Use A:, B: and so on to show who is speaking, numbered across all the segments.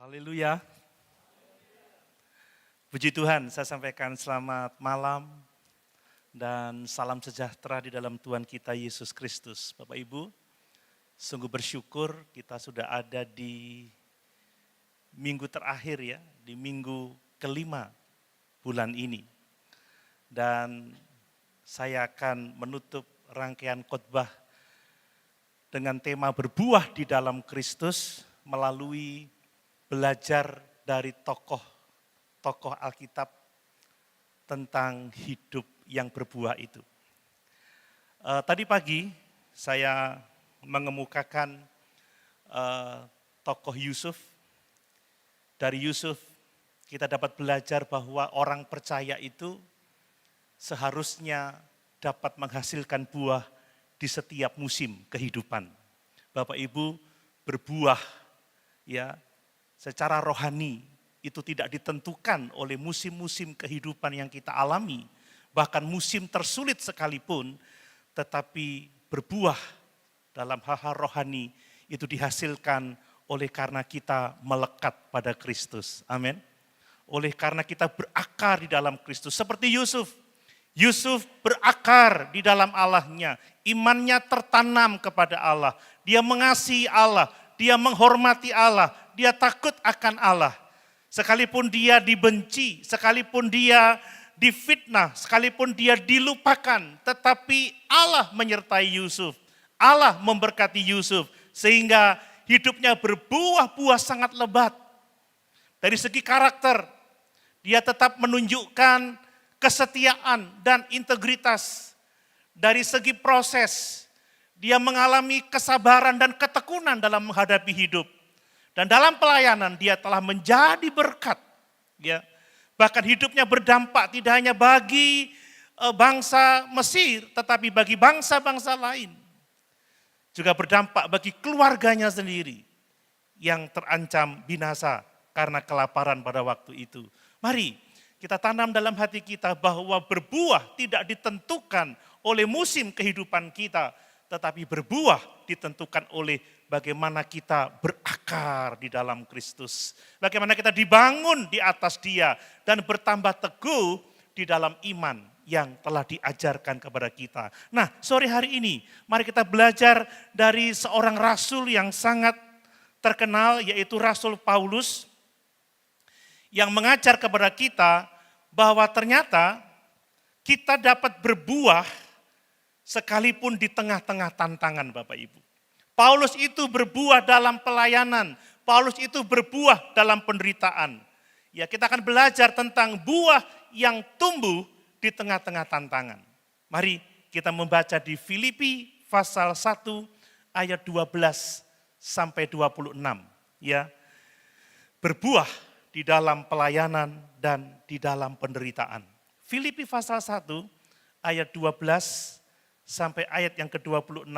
A: Haleluya. Puji Tuhan, saya sampaikan selamat malam dan salam sejahtera di dalam Tuhan kita Yesus Kristus. Bapak Ibu, sungguh bersyukur kita sudah ada di minggu terakhir ya, di minggu kelima bulan ini. Dan saya akan menutup rangkaian khotbah dengan tema berbuah di dalam Kristus melalui belajar dari tokoh Alkitab tentang hidup yang berbuah itu. Tadi pagi saya mengemukakan tokoh Yusuf. Dari Yusuf kita dapat belajar bahwa orang percaya itu seharusnya dapat menghasilkan buah di setiap musim kehidupan. Bapak Ibu, berbuah ya secara rohani itu tidak ditentukan oleh musim-musim kehidupan yang kita alami. Bahkan musim tersulit sekalipun, tetapi berbuah dalam hal-hal rohani itu dihasilkan oleh karena kita melekat pada Kristus. Amin. Oleh karena kita berakar di dalam Kristus. Seperti Yusuf. Yusuf berakar di dalam Allahnya. Imannya tertanam kepada Allah. Dia mengasihi Allah. Dia menghormati Allah. Dia takut akan Allah. Sekalipun dia dibenci, sekalipun dia difitnah, sekalipun dia dilupakan, tetapi Allah menyertai Yusuf. Allah memberkati Yusuf sehingga hidupnya berbuah-buah sangat lebat. Dari segi karakter, dia tetap menunjukkan kesetiaan dan integritas. Dari segi proses, dia mengalami kesabaran dan ketekunan dalam menghadapi hidup. Dan dalam pelayanan dia telah menjadi berkat. Ya. Bahkan hidupnya berdampak tidak hanya bagi bangsa Mesir, tetapi bagi bangsa-bangsa lain. Juga berdampak bagi keluarganya sendiri yang terancam binasa karena kelaparan pada waktu itu. Mari kita tanam dalam hati kita bahwa berbuah tidak ditentukan oleh musim kehidupan kita, tetapi berbuah ditentukan oleh bagaimana kita berakar di dalam Kristus. Bagaimana kita dibangun di atas Dia dan bertambah teguh di dalam iman yang telah diajarkan kepada kita. Nah, sore hari ini mari kita belajar dari seorang rasul yang sangat terkenal, yaitu Rasul Paulus, yang mengajar kepada kita bahwa ternyata kita dapat berbuah sekalipun di tengah-tengah tantangan, Bapak Ibu. Paulus itu berbuah dalam pelayanan, Paulus itu berbuah dalam penderitaan. Ya, kita akan belajar tentang buah yang tumbuh di tengah-tengah tantangan. Mari kita membaca di Filipi pasal 1 ayat 12 sampai 26. Ya, berbuah di dalam pelayanan dan di dalam penderitaan. Filipi pasal 1 ayat 12 sampai ayat yang ke-26.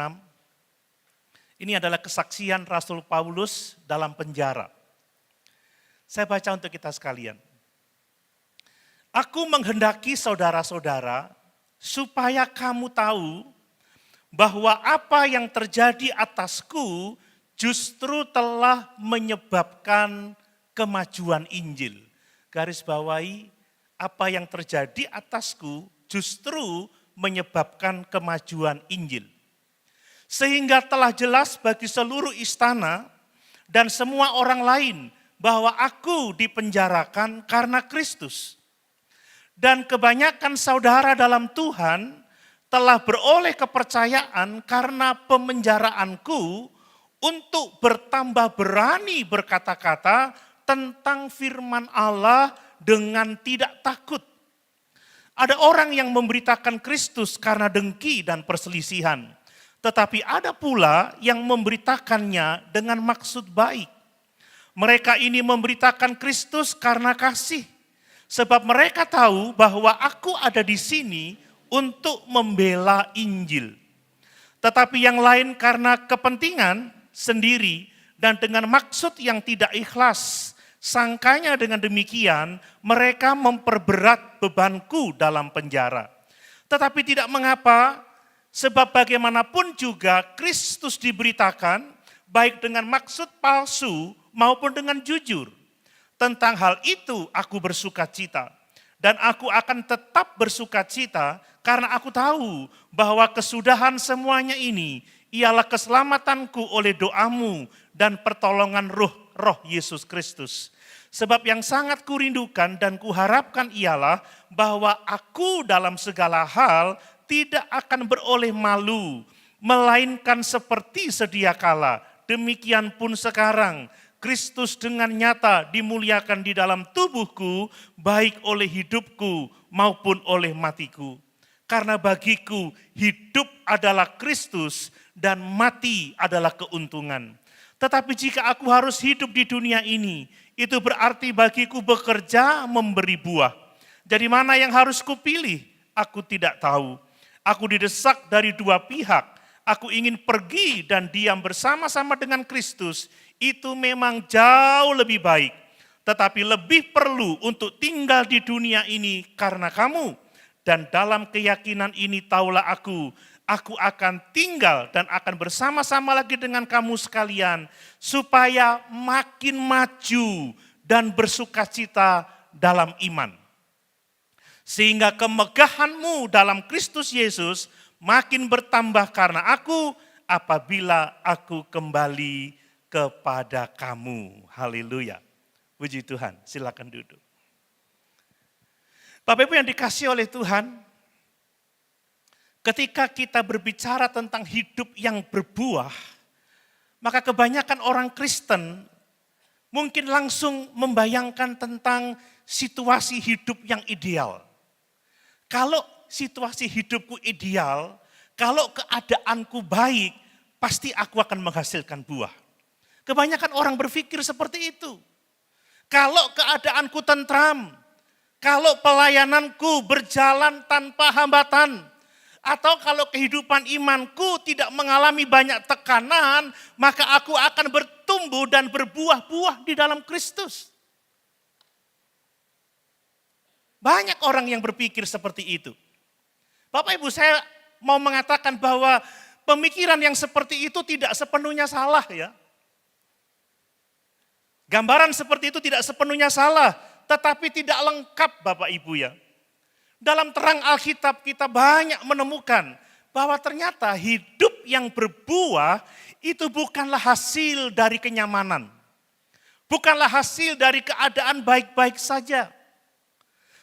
A: Ini adalah kesaksian Rasul Paulus dalam penjara. Saya baca untuk kita sekalian. Aku menghendaki saudara-saudara supaya kamu tahu bahwa apa yang terjadi atasku justru telah menyebabkan kemajuan Injil. Garis bawahi, apa yang terjadi atasku justru menyebabkan kemajuan Injil. Sehingga telah jelas bagi seluruh istana dan semua orang lain bahwa aku dipenjarakan karena Kristus. Dan kebanyakan saudara dalam Tuhan telah beroleh kepercayaan karena pemenjaraanku untuk bertambah berani berkata-kata tentang firman Allah dengan tidak takut. Ada orang yang memberitakan Kristus karena dengki dan perselisihan. Tetapi ada pula yang memberitakannya dengan maksud baik. Mereka ini memberitakan Kristus karena kasih. Sebab mereka tahu bahwa aku ada di sini untuk membela Injil. Tetapi yang lain karena kepentingan sendiri dan dengan maksud yang tidak ikhlas. Sangkanya dengan demikian mereka memperberat bebanku dalam penjara. Tetapi tidak mengapa. Sebab bagaimanapun juga Kristus diberitakan baik dengan maksud palsu maupun dengan jujur. Tentang hal itu aku bersuka cita. Dan aku akan tetap bersuka cita karena aku tahu bahwa kesudahan semuanya ini ialah keselamatanku oleh doamu dan pertolongan roh Yesus Kristus. Sebab yang sangat kurindukan dan kuharapkan ialah bahwa aku dalam segala hal tidak akan beroleh malu, melainkan seperti sedia kala, demikian pun sekarang, Kristus dengan nyata dimuliakan di dalam tubuhku, baik oleh hidupku maupun oleh matiku. Karena bagiku hidup adalah Kristus dan mati adalah keuntungan. Tetapi jika aku harus hidup di dunia ini, itu berarti bagiku bekerja memberi buah. Jadi mana yang harus kupilih? Aku tidak tahu. Aku didesak dari dua pihak. Aku ingin pergi dan diam bersama-sama dengan Kristus. Itu memang jauh lebih baik. Tetapi lebih perlu untuk tinggal di dunia ini karena kamu. Dan dalam keyakinan ini taulah aku akan tinggal dan akan bersama-sama lagi dengan kamu sekalian. Supaya makin maju dan bersukacita dalam iman. Sehingga kemegahanmu dalam Kristus Yesus makin bertambah karena aku apabila aku kembali kepada kamu. Haleluya. Puji Tuhan, silakan duduk. Bapak Ibu yang dikasihi oleh Tuhan, ketika kita berbicara tentang hidup yang berbuah, maka kebanyakan orang Kristen mungkin langsung membayangkan tentang situasi hidup yang ideal. Kalau situasi hidupku ideal, kalau keadaanku baik, pasti aku akan menghasilkan buah. Kebanyakan orang berpikir seperti itu. Kalau keadaanku tentram, kalau pelayananku berjalan tanpa hambatan, atau kalau kehidupan imanku tidak mengalami banyak tekanan, maka aku akan bertumbuh dan berbuah-buah di dalam Kristus. Banyak orang yang berpikir seperti itu. Bapak Ibu, saya mau mengatakan bahwa pemikiran yang seperti itu tidak sepenuhnya salah ya. Gambaran seperti itu tidak sepenuhnya salah, tetapi tidak lengkap Bapak Ibu ya. Dalam terang Alkitab kita banyak menemukan bahwa ternyata hidup yang berbuah itu bukanlah hasil dari kenyamanan. Bukanlah hasil dari keadaan baik-baik saja.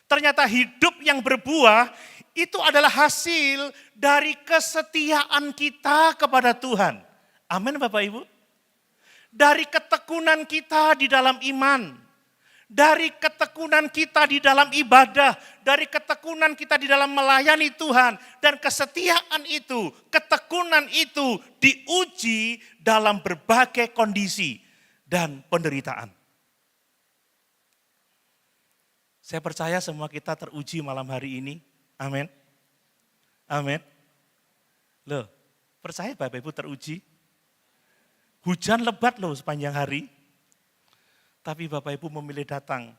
A: Ternyata hidup yang berbuah itu adalah hasil dari kesetiaan kita kepada Tuhan. Amin Bapak Ibu. Dari ketekunan kita di dalam iman, dari ketekunan kita di dalam ibadah, dari ketekunan kita di dalam melayani Tuhan, dan kesetiaan itu, ketekunan itu diuji dalam berbagai kondisi dan penderitaan. Saya percaya semua kita teruji malam hari ini. Amin. Amin. Loh, percaya Bapak Ibu teruji? Hujan lebat loh sepanjang hari. Tapi Bapak Ibu memilih datang.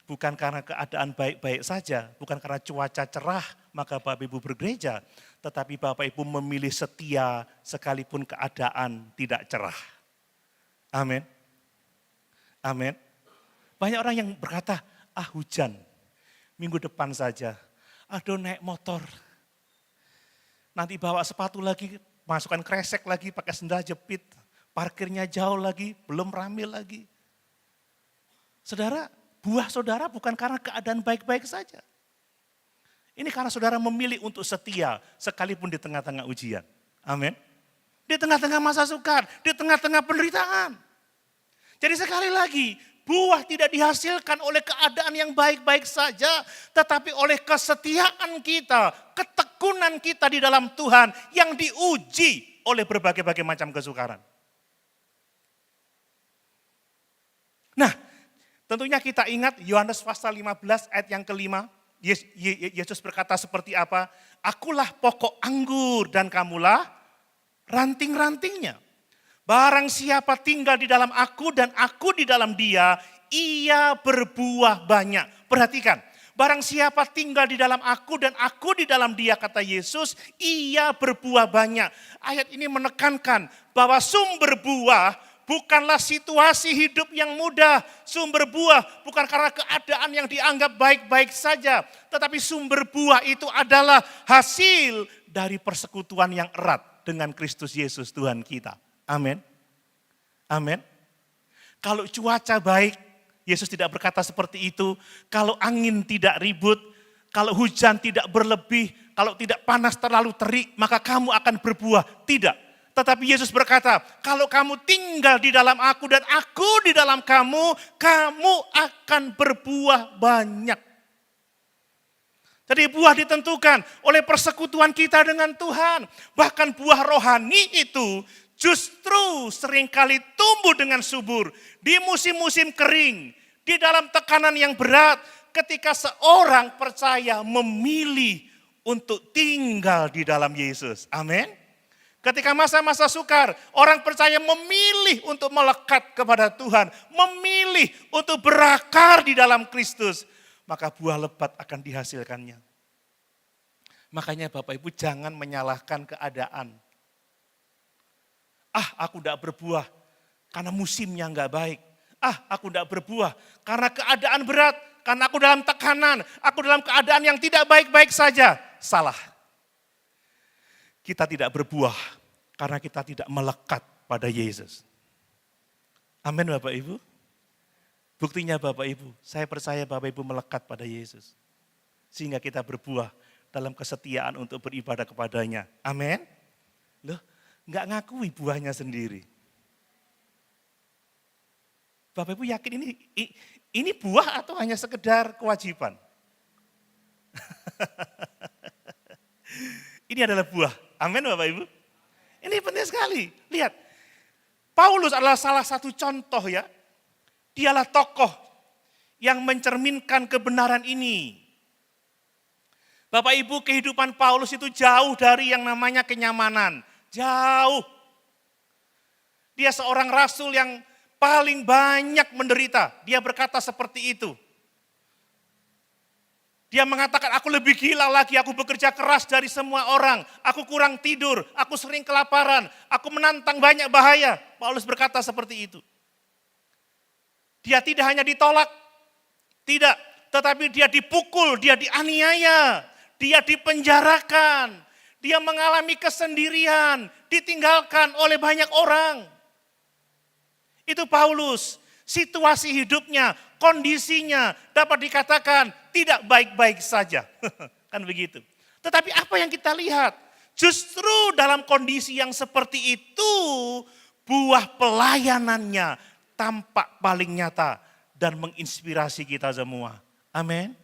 A: Bukan karena keadaan baik-baik saja. Bukan karena cuaca cerah maka Bapak Ibu bergereja. Tetapi Bapak Ibu memilih setia sekalipun keadaan tidak cerah. Amin. Amin. Banyak orang yang berkata, hujan. Minggu depan saja. Aduh naik motor. Nanti bawa sepatu lagi, masukkan kresek lagi, pakai sendal jepit. Parkirnya jauh lagi, belum ramai lagi. Saudara, buah saudara bukan karena keadaan baik-baik saja. Ini karena saudara memilih untuk setia sekalipun di tengah-tengah ujian. Amin. Di tengah-tengah masa sukar, di tengah-tengah penderitaan. Jadi sekali lagi, buah tidak dihasilkan oleh keadaan yang baik-baik saja, tetapi oleh kesetiaan kita, ketekunan kita di dalam Tuhan yang diuji oleh berbagai-bagai macam kesukaran. Nah, tentunya kita ingat Yohanes pasal 15 ayat yang kelima. Yesus berkata seperti apa? Akulah pokok anggur dan kamulah ranting-rantingnya. Barang siapa tinggal di dalam aku dan aku di dalam dia, ia berbuah banyak. Perhatikan, barang siapa tinggal di dalam aku dan aku di dalam dia, kata Yesus, ia berbuah banyak. Ayat ini menekankan bahwa sumber buah bukanlah situasi hidup yang mudah. Sumber buah bukan karena keadaan yang dianggap baik-baik saja. Tetapi sumber buah itu adalah hasil dari persekutuan yang erat dengan Kristus Yesus Tuhan kita. Amin. Amin. Kalau cuaca baik, Yesus tidak berkata seperti itu. Kalau angin tidak ribut, kalau hujan tidak berlebih, kalau tidak panas terlalu terik, maka kamu akan berbuah. Tidak. Tetapi Yesus berkata, kalau kamu tinggal di dalam aku dan aku di dalam kamu, kamu akan berbuah banyak. Jadi buah ditentukan oleh persekutuan kita dengan Tuhan. Bahkan buah rohani itu justru seringkali tumbuh dengan subur di musim-musim kering, di dalam tekanan yang berat, ketika seorang percaya memilih untuk tinggal di dalam Yesus. Amin. Ketika masa-masa sukar, orang percaya memilih untuk melekat kepada Tuhan, memilih untuk berakar di dalam Kristus, maka buah lebat akan dihasilkannya. Makanya Bapak Ibu jangan menyalahkan keadaan. Aku tidak berbuah karena musimnya enggak baik. Aku tidak berbuah karena keadaan berat, karena aku dalam tekanan, aku dalam keadaan yang tidak baik-baik saja. Salah. Kita tidak berbuah karena kita tidak melekat pada Yesus. Amin Bapak Ibu. Buktinya Bapak Ibu, saya percaya Bapak Ibu melekat pada Yesus. Sehingga kita berbuah dalam kesetiaan untuk beribadah kepadanya. Amin. Loh, enggak ngakui buahnya sendiri. Bapak Ibu yakin ini buah atau hanya sekedar kewajiban? Ini adalah buah. Amin Bapak Ibu. Ini penting sekali. Lihat, Paulus adalah salah satu contoh ya. Dialah tokoh yang mencerminkan kebenaran ini. Bapak Ibu, kehidupan Paulus itu jauh dari yang namanya kenyamanan. Jauh. Dia seorang rasul yang paling banyak menderita. Dia berkata seperti itu. Dia mengatakan, aku lebih gila lagi, aku bekerja keras dari semua orang. Aku kurang tidur, aku sering kelaparan, aku menantang banyak bahaya. Paulus berkata seperti itu. Dia tidak hanya ditolak, tidak. Tetapi dia dipukul, dia dianiaya, dia dipenjarakan. Dia mengalami kesendirian, ditinggalkan oleh banyak orang. Itu Paulus, situasi hidupnya, kondisinya dapat dikatakan tidak baik-baik saja. Kan begitu. Tetapi apa yang kita lihat? Justru dalam kondisi yang seperti itu, buah pelayanannya tampak paling nyata dan menginspirasi kita semua. Amin.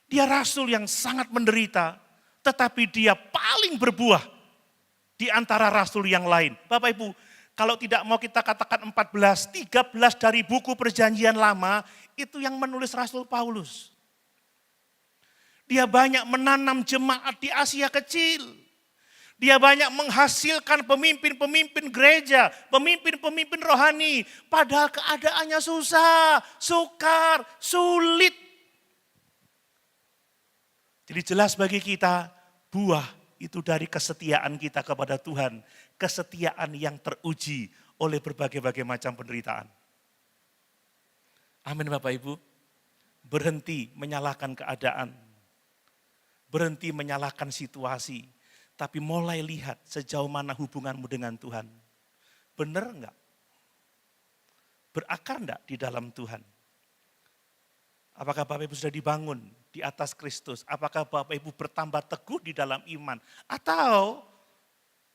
A: Dia rasul yang sangat menderita, tetapi dia paling berbuah di antara rasul yang lain. Bapak Ibu, kalau tidak mau kita katakan 14, 13 dari buku perjanjian lama, itu yang menulis Rasul Paulus. Dia banyak menanam jemaat di Asia Kecil. Dia banyak menghasilkan pemimpin-pemimpin gereja, pemimpin-pemimpin rohani. Padahal keadaannya susah, sukar, sulit. Jadi jelas bagi kita, buah itu dari kesetiaan kita kepada Tuhan. Kesetiaan yang teruji oleh berbagai-bagai macam penderitaan. Amin Bapak Ibu. Berhenti menyalahkan keadaan. Berhenti menyalahkan situasi. Tapi mulai lihat sejauh mana hubunganmu dengan Tuhan. Benar enggak? Berakar enggak di dalam Tuhan? Apakah Bapak Ibu sudah dibangun di atas Kristus? Apakah Bapak Ibu bertambah teguh di dalam iman? Atau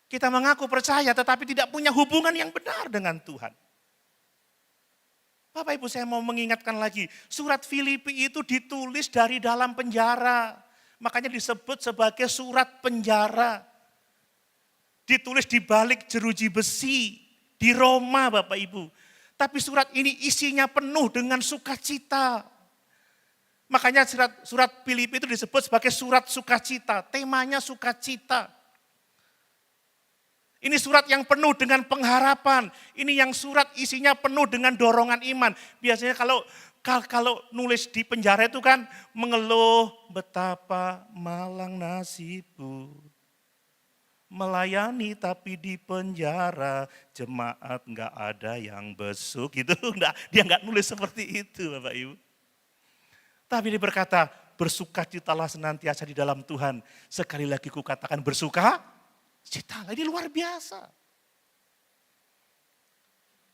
A: kita mengaku percaya tetapi tidak punya hubungan yang benar dengan Tuhan? Bapak Ibu, saya mau mengingatkan lagi, surat Filipi itu ditulis dari dalam penjara. Makanya disebut sebagai surat penjara. Ditulis di balik jeruji besi di Roma Bapak Ibu. Tapi surat ini isinya penuh dengan sukacita. Makanya surat Filipi itu disebut sebagai surat sukacita. Temanya sukacita. Ini surat yang penuh dengan pengharapan. Ini yang surat isinya penuh dengan dorongan iman. Biasanya kalau nulis di penjara itu kan mengeluh betapa malang nasibku. melayani tapi di penjara, jemaat nggak ada yang besuk gitu. Dia nggak nulis seperti itu Bapak Ibu. Tapi dia berkata, bersukacitalah senantiasa di dalam Tuhan. Sekali lagi kukatakan bersukacitalah, ini luar biasa.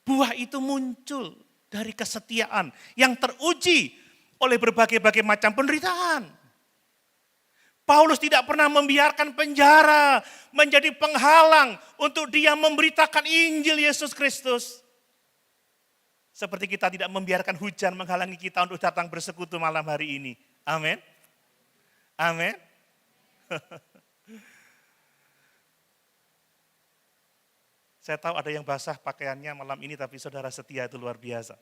A: Buah itu muncul dari kesetiaan yang teruji oleh berbagai-bagai macam penderitaan. Paulus tidak pernah membiarkan penjara menjadi penghalang untuk dia memberitakan Injil Yesus Kristus. Seperti kita tidak membiarkan hujan menghalangi kita untuk datang bersekutu malam hari ini. Amin. Amin. Saya tahu ada yang basah pakaiannya malam ini, tapi saudara setia itu luar biasa.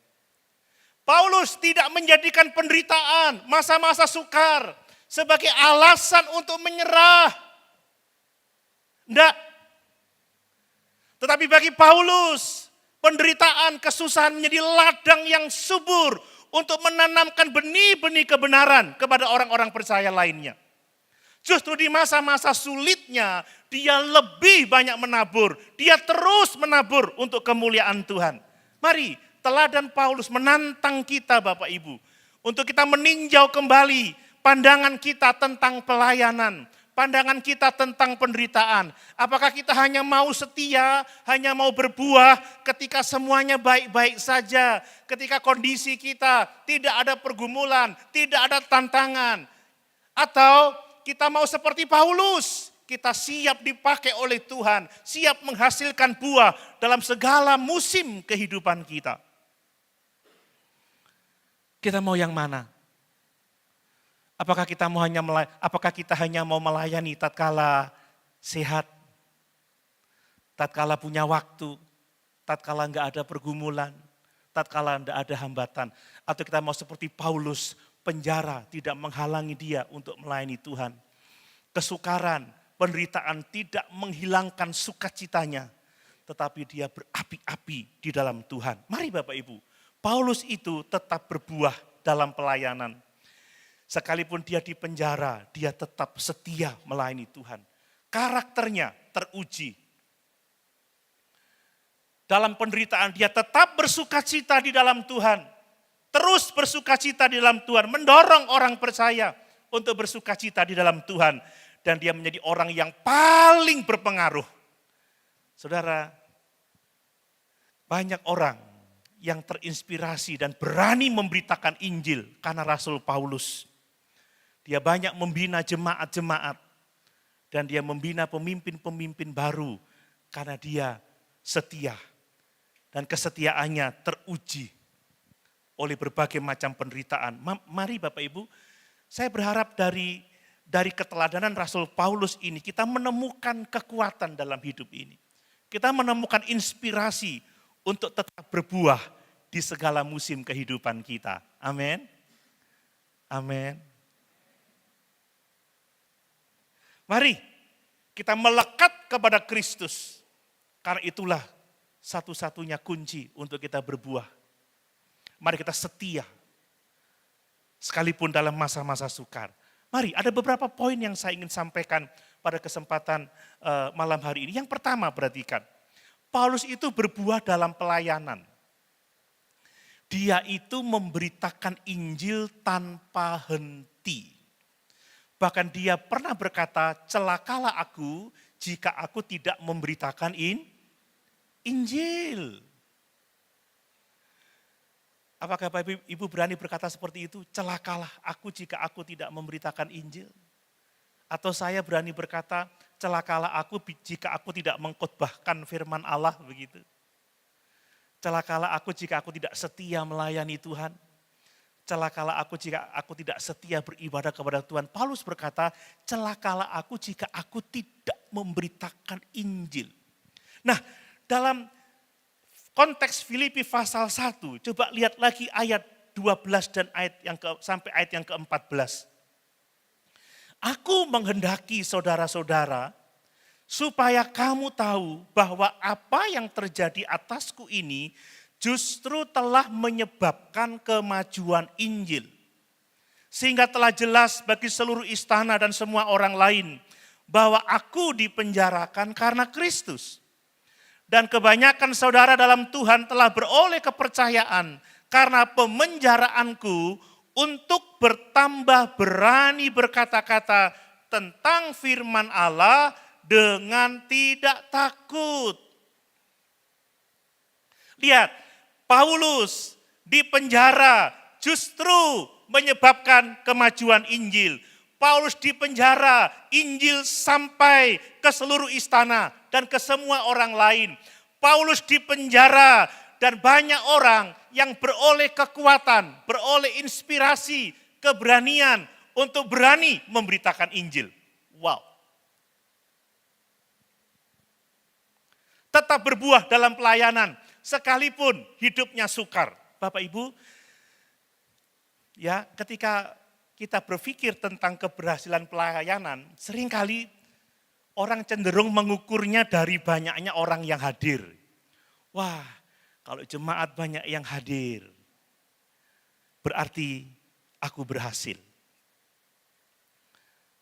A: Paulus tidak menjadikan penderitaan, masa-masa sukar sebagai alasan untuk menyerah. Tidak. Tetapi bagi Paulus, penderitaan, kesusahan menjadi ladang yang subur untuk menanamkan benih-benih kebenaran kepada orang-orang percaya lainnya. Justru di masa-masa sulitnya, dia lebih banyak menabur. Dia terus menabur untuk kemuliaan Tuhan. Mari, teladan Paulus menantang kita Bapak Ibu. Untuk kita meninjau kembali pandangan kita tentang pelayanan. Pandangan kita tentang penderitaan. Apakah kita hanya mau setia, hanya mau berbuah ketika semuanya baik-baik saja. Ketika kondisi kita tidak ada pergumulan, tidak ada tantangan. Atau kita mau seperti Paulus, kita siap dipakai oleh Tuhan, siap menghasilkan buah dalam segala musim kehidupan kita. Kita mau yang mana? Apakah kita hanya mau melayani tatkala sehat, tatkala punya waktu, tatkala enggak ada pergumulan, tatkala enggak ada hambatan, atau kita mau seperti Paulus, penjara tidak menghalangi dia untuk melayani Tuhan. Kesukaran, penderitaan tidak menghilangkan sukacitanya, tetapi dia berapi-api di dalam Tuhan. Mari Bapak Ibu, Paulus itu tetap berbuah dalam pelayanan. Sekalipun dia di penjara, dia tetap setia melayani Tuhan. Karakternya teruji. Dalam penderitaan dia tetap bersukacita di dalam Tuhan. Terus bersukacita di dalam Tuhan, mendorong orang percaya untuk bersukacita di dalam Tuhan. Dan dia menjadi orang yang paling berpengaruh. Saudara, banyak orang yang terinspirasi dan berani memberitakan Injil karena Rasul Paulus. Dia banyak membina jemaat-jemaat. Dan dia membina pemimpin-pemimpin baru karena dia setia. Dan kesetiaannya teruji oleh berbagai macam penderitaan. Mari Bapak Ibu, saya berharap dari keteladanan Rasul Paulus ini kita menemukan kekuatan dalam hidup ini. Kita menemukan inspirasi untuk tetap berbuah di segala musim kehidupan kita. Amin. Amin. Mari kita melekat kepada Kristus. Karena itulah satu-satunya kunci untuk kita berbuah. Mari kita setia, sekalipun dalam masa-masa sukar. Mari, ada beberapa poin yang saya ingin sampaikan pada kesempatan malam hari ini. Yang pertama, perhatikan, Paulus itu berbuah dalam pelayanan. Dia itu memberitakan Injil tanpa henti. Bahkan dia pernah berkata, celakalah aku jika aku tidak memberitakan Injil. Apakah Bapak Ibu berani berkata seperti itu? Celakalah aku jika aku tidak memberitakan Injil. Atau saya berani berkata, celakalah aku jika aku tidak mengkhotbahkan firman Allah begitu. Celakalah aku jika aku tidak setia melayani Tuhan. Celakalah aku jika aku tidak setia beribadah kepada Tuhan. Paulus berkata, celakalah aku jika aku tidak memberitakan Injil. Nah, dalam konteks Filipi pasal 1, coba lihat lagi ayat 12 dan sampai ayat yang ke-14. Aku menghendaki saudara-saudara supaya kamu tahu bahwa apa yang terjadi atasku ini justru telah menyebabkan kemajuan Injil. Sehingga telah jelas bagi seluruh istana dan semua orang lain bahwa aku dipenjarakan karena Kristus. Dan kebanyakan saudara dalam Tuhan telah beroleh kepercayaan karena pemenjaraanku untuk bertambah berani berkata-kata tentang firman Allah dengan tidak takut. Lihat, Paulus di penjara justru menyebabkan kemajuan Injil. Paulus di penjara, Injil sampai ke seluruh istana dan ke semua orang lain. Paulus di penjara dan banyak orang yang beroleh kekuatan, beroleh inspirasi, keberanian untuk berani memberitakan Injil. Wow. Tetap berbuah dalam pelayanan, sekalipun hidupnya sukar. Bapak Ibu, ya ketika kita berpikir tentang keberhasilan pelayanan, seringkali orang cenderung mengukurnya dari banyaknya orang yang hadir. Wah, kalau jemaat banyak yang hadir, berarti aku berhasil.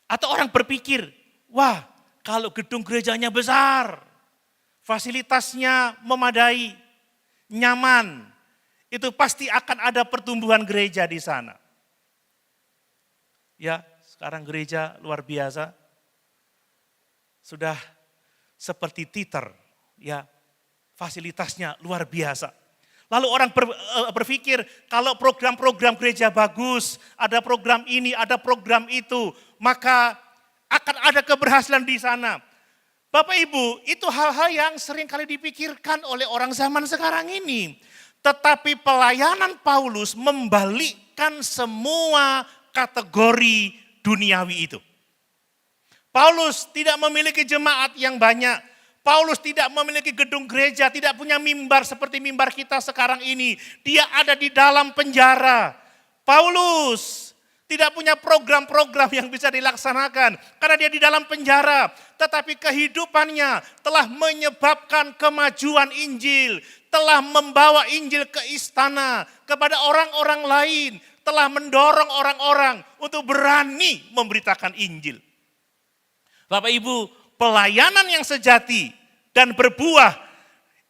A: Atau orang berpikir, wah kalau gedung gerejanya besar, fasilitasnya memadai, nyaman, itu pasti akan ada pertumbuhan gereja di sana. Ya, sekarang gereja luar biasa. Sudah seperti teater, ya, fasilitasnya luar biasa. Lalu orang berpikir kalau program-program gereja bagus, ada program ini, ada program itu, maka akan ada keberhasilan di sana. Bapak Ibu, itu hal-hal yang sering kali dipikirkan oleh orang zaman sekarang ini. Tetapi pelayanan Paulus membalikkan semua kategori duniawi itu. Paulus tidak memiliki jemaat yang banyak. Paulus tidak memiliki gedung gereja, tidak punya mimbar seperti mimbar kita sekarang ini. Dia ada di dalam penjara. Paulus tidak punya program-program yang bisa dilaksanakan karena dia di dalam penjara. Tetapi kehidupannya telah menyebabkan kemajuan Injil, telah membawa Injil ke istana, kepada orang-orang lain, telah mendorong orang-orang untuk berani memberitakan Injil. Bapak Ibu, pelayanan yang sejati dan berbuah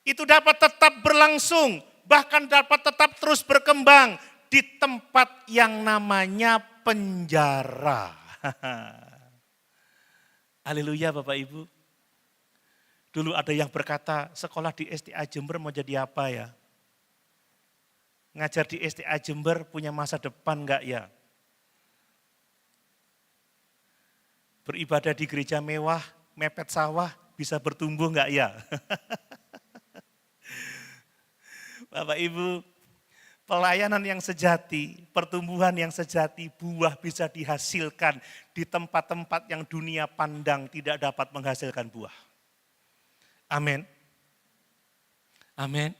A: itu dapat tetap berlangsung, bahkan dapat tetap terus berkembang di tempat yang namanya penjara. Haleluya Bapak Ibu. Dulu ada yang berkata, sekolah di STA Jember mau jadi apa ya? Ngajar di STA Jember punya masa depan enggak ya? Beribadah di gereja mewah, mepet sawah, bisa bertumbuh enggak ya? Bapak Ibu, pelayanan yang sejati, pertumbuhan yang sejati, buah bisa dihasilkan di tempat-tempat yang dunia pandang tidak dapat menghasilkan buah. Amin. Amin.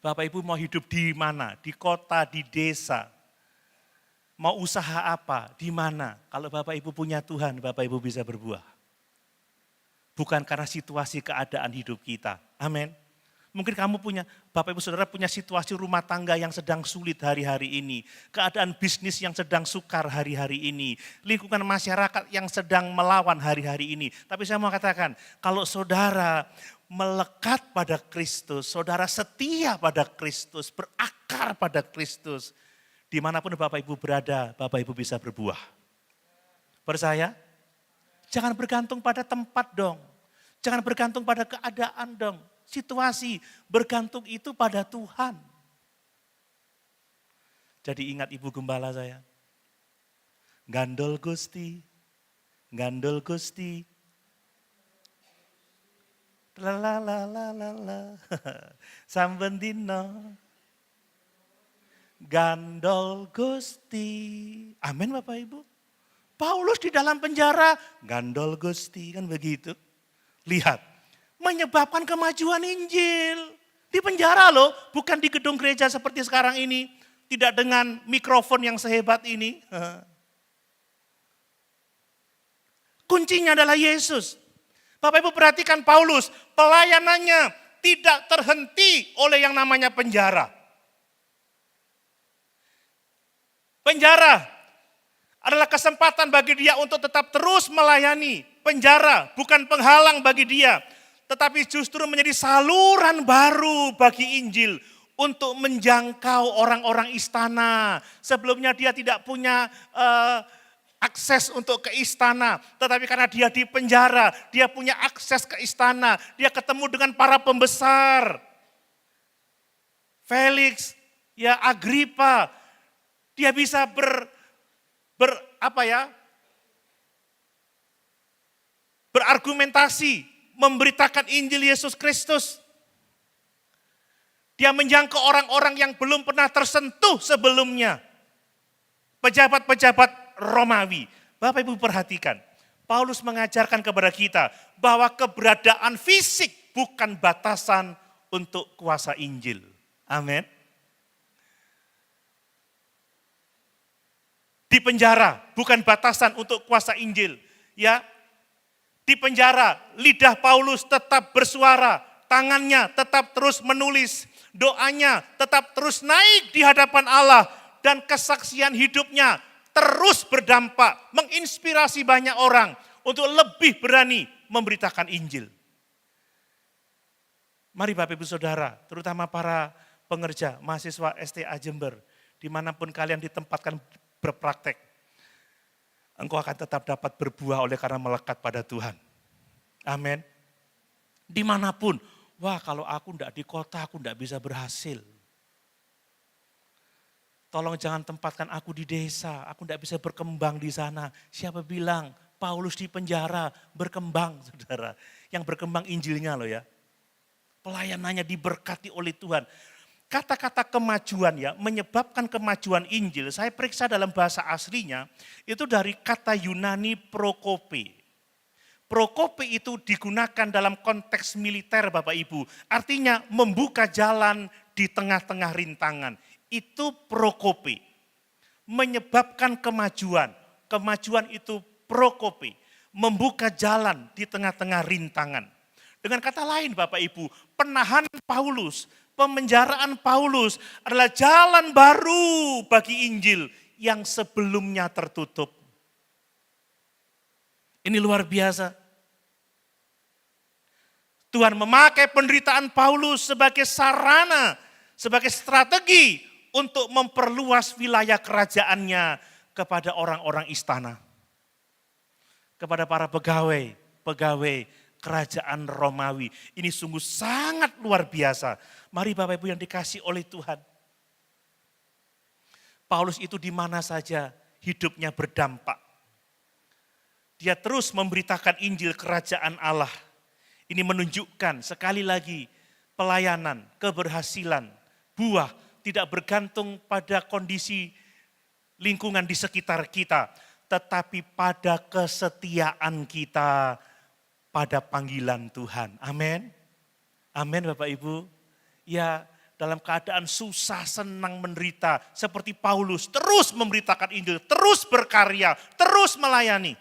A: Bapak Ibu mau hidup di mana? Di kota, di desa. Mau usaha apa? Di mana? Kalau Bapak Ibu punya Tuhan, Bapak Ibu bisa berbuah. Bukan karena situasi keadaan hidup kita. Amin. Mungkin kamu punya, Bapak Ibu Saudara punya situasi rumah tangga yang sedang sulit hari-hari ini. Keadaan bisnis yang sedang sukar hari-hari ini. Lingkungan masyarakat yang sedang melawan hari-hari ini. Tapi saya mau katakan, kalau saudara melekat pada Kristus, saudara setia pada Kristus, berakar pada Kristus, dimanapun Bapak Ibu berada, Bapak Ibu bisa berbuah. Percaya? Jangan bergantung pada tempat dong. Jangan bergantung pada keadaan dong. Situasi, bergantung itu pada Tuhan. Jadi ingat Ibu Gembala saya. Gandol Gusti, gandol Gusti. La la la la la la. Saben dino. Gandol Gusti. Amin Bapak Ibu. Paulus di dalam penjara, gandol Gusti, kan begitu. Lihat, menyebabkan kemajuan Injil. Di penjara loh, bukan di gedung gereja seperti sekarang ini. Tidak dengan mikrofon yang sehebat ini. Kuncinya adalah Yesus. Bapak Ibu perhatikan Paulus, pelayanannya tidak terhenti oleh yang namanya penjara. Penjara, adalah kesempatan bagi dia untuk tetap terus melayani. Penjara bukan penghalang bagi dia, tetapi justru menjadi saluran baru bagi Injil untuk menjangkau orang-orang istana. Sebelumnya dia tidak punya akses untuk ke istana, tetapi karena dia di penjara, dia punya akses ke istana. Dia ketemu dengan para pembesar. Felix, ya Agripa, dia bisa berargumentasi, memberitakan Injil Yesus Kristus. Dia menjangkau orang-orang yang belum pernah tersentuh sebelumnya. Pejabat-pejabat Romawi. Bapak Ibu perhatikan, Paulus mengajarkan kepada kita bahwa keberadaan fisik bukan batasan untuk kuasa Injil. Amin. Di penjara bukan batasan untuk kuasa Injil. Ya, di penjara lidah Paulus tetap bersuara, tangannya tetap terus menulis, doanya tetap terus naik di hadapan Allah, dan kesaksian hidupnya terus berdampak, menginspirasi banyak orang untuk lebih berani memberitakan Injil. Mari Bapak Ibu Saudara, terutama para pengerja, mahasiswa STA Jember, dimanapun kalian ditempatkan berpraktek, engkau akan tetap dapat berbuah oleh karena melekat pada Tuhan. Amin. Dimanapun, wah kalau aku enggak di kota, aku enggak bisa berhasil. Tolong jangan tempatkan aku di desa, aku enggak bisa berkembang di sana. Siapa bilang Paulus di penjara berkembang, saudara. Yang berkembang Injilnya loh ya. Pelayanannya diberkati oleh Tuhan. Kata-kata kemajuan ya, menyebabkan kemajuan Injil, saya periksa dalam bahasa aslinya, itu dari kata Yunani prokope. Prokope itu digunakan dalam konteks militer Bapak Ibu, artinya membuka jalan di tengah-tengah rintangan. Itu prokope, menyebabkan kemajuan. Kemajuan itu prokope, membuka jalan di tengah-tengah rintangan. Dengan kata lain Bapak Ibu, penahanan Paulus, pemenjaraan Paulus adalah jalan baru bagi Injil yang sebelumnya tertutup. Ini luar biasa. Tuhan memakai penderitaan Paulus sebagai sarana, sebagai strategi untuk memperluas wilayah kerajaannya kepada orang-orang istana. Kepada para pegawai kerajaan Romawi. Ini sungguh sangat luar biasa. Mari Bapak Ibu yang dikasih oleh Tuhan. Paulus itu di mana saja hidupnya berdampak. Dia terus memberitakan Injil kerajaan Allah. Ini menunjukkan sekali lagi pelayanan, keberhasilan, buah tidak bergantung pada kondisi lingkungan di sekitar kita. Tetapi pada kesetiaan kita pada panggilan Tuhan. Amin. Amin Bapak Ibu. Ya dalam keadaan susah, senang, menderita. Seperti Paulus terus memberitakan Injil, terus berkarya, terus melayani.